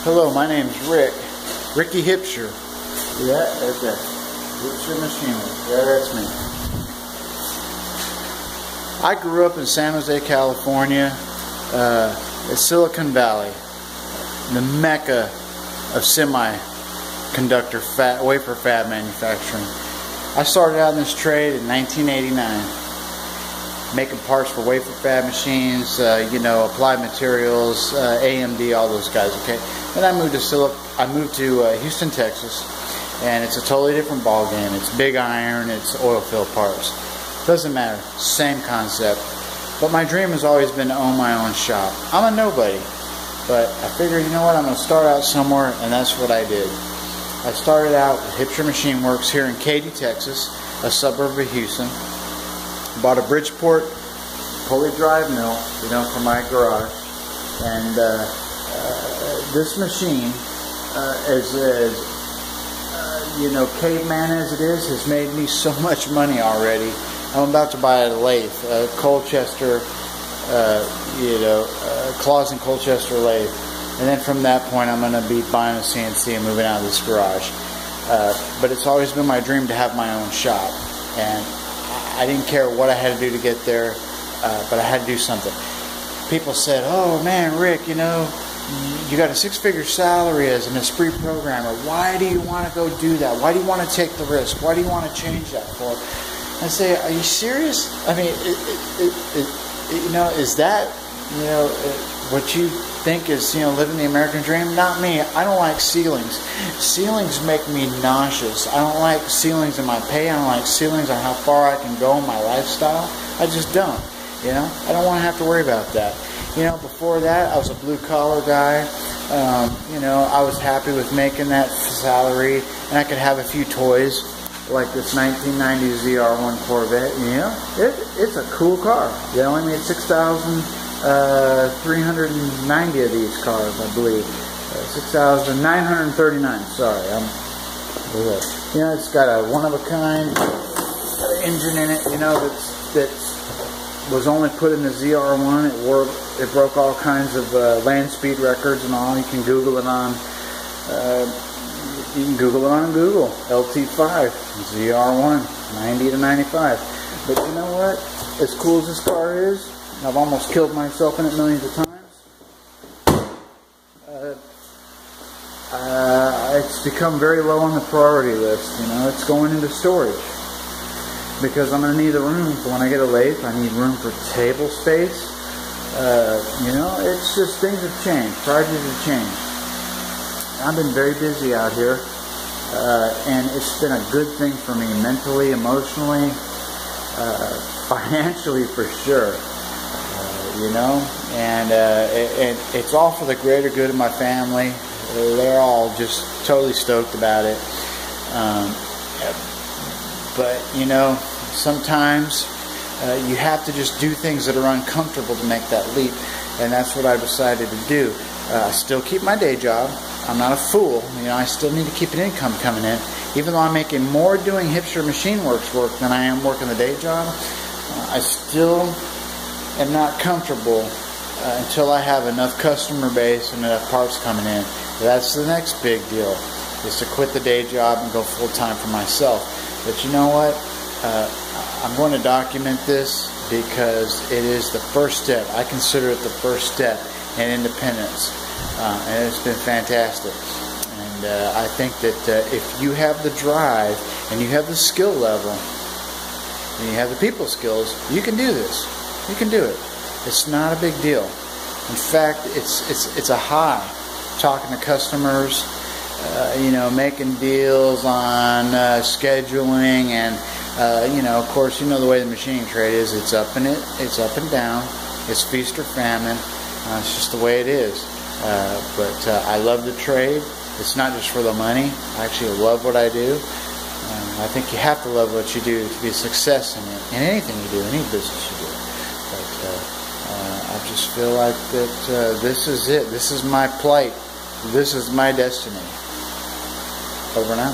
Hello, my name's Ricky Hipsher. See that? There's that. Hipsher Machinery. Yeah, that's me. I grew up in San Jose, California, Silicon Valley, the mecca of semiconductor wafer fab manufacturing. I started out in this trade in 1989. Making parts for wafer fab machines, Applied Materials, AMD, all those guys. Okay, then I moved to Houston, Texas, and it's a totally different ball game. It's big iron, it's oil field parts. Doesn't matter, same concept. But my dream has always been to own my own shop. I'm a nobody, but I figured, you know what, I'm going to start out somewhere, and that's what I did. I started out with Hipsher Machine Works here in Katy, Texas, a suburb of Houston. Bought a Bridgeport pulley drive mill, for my garage, and this machine, as caveman as it is, has made me so much money already. I'm about to buy a lathe, a Colchester, Clausen Colchester lathe, and then from that point I'm going to be buying a CNC and moving out of this garage. But it's always been my dream to have my own shop, and I didn't care what I had to do to get there, but I had to do something. People said, "Oh man, Rick, you got a six-figure salary as an Esprit programmer. Why do you want to go do that? Why do you want to take the risk? Why do you want to change that for?" I say, "Are you serious? I mean, is that what you think is living the American dream? Not me. I don't like ceilings. Ceilings make me nauseous. I don't like ceilings in my pay. I don't like ceilings on how far I can go in my lifestyle. I just don't. I don't want to have to worry about that. Before that, I was a blue collar guy. I was happy with making that salary, and I could have a few toys like this 1990 ZR1 Corvette. It's a cool car. They only made 6,390 of these cars, I believe. 6,939. Sorry, it's got a one-of-a-kind engine in it. That was only put in the ZR1. It broke all kinds of land speed records and all. You can Google it on. Google. LT5 ZR1 90 to 95. But you know what? As cool as this car is, I've almost killed myself in it millions of times. It's become very low on the priority list. It's going into storage because I'm going to need the room for when I get a lathe. I need room for table space. It's just things have changed. Priorities have changed. I've been very busy out here, and it's been a good thing for me mentally, emotionally, financially for sure. And it's all for the greater good of my family. They're all just totally stoked about it. But sometimes you have to just do things that are uncomfortable to make that leap, and that's what I decided to do. I still keep my day job. I'm not a fool. I still need to keep an income coming in. Even though I'm making more doing Hipsher Machine Works work than I am working the day job, I still am not comfortable until I have enough customer base and enough parts coming in. That's the next big deal, is to quit the day job and go full-time for myself. But you know what? I'm going to document this because it is the first step. I consider it the first step in independence. And it's been fantastic. And I think that if you have the drive and you have the skill level and you have the people skills, you can do this. You can do it. It's not a big deal. In fact, it's a high talking to customers, making deals on scheduling, and of course, the way the machining trade is. It's up and down. It's feast or famine. It's just the way it is. But I love the trade. It's not just for the money. I actually love what I do. I think you have to love what you do to be a success in it. In anything you do, any business you do. But I just feel like that this is it. This is my plight. This is my destiny. Over now.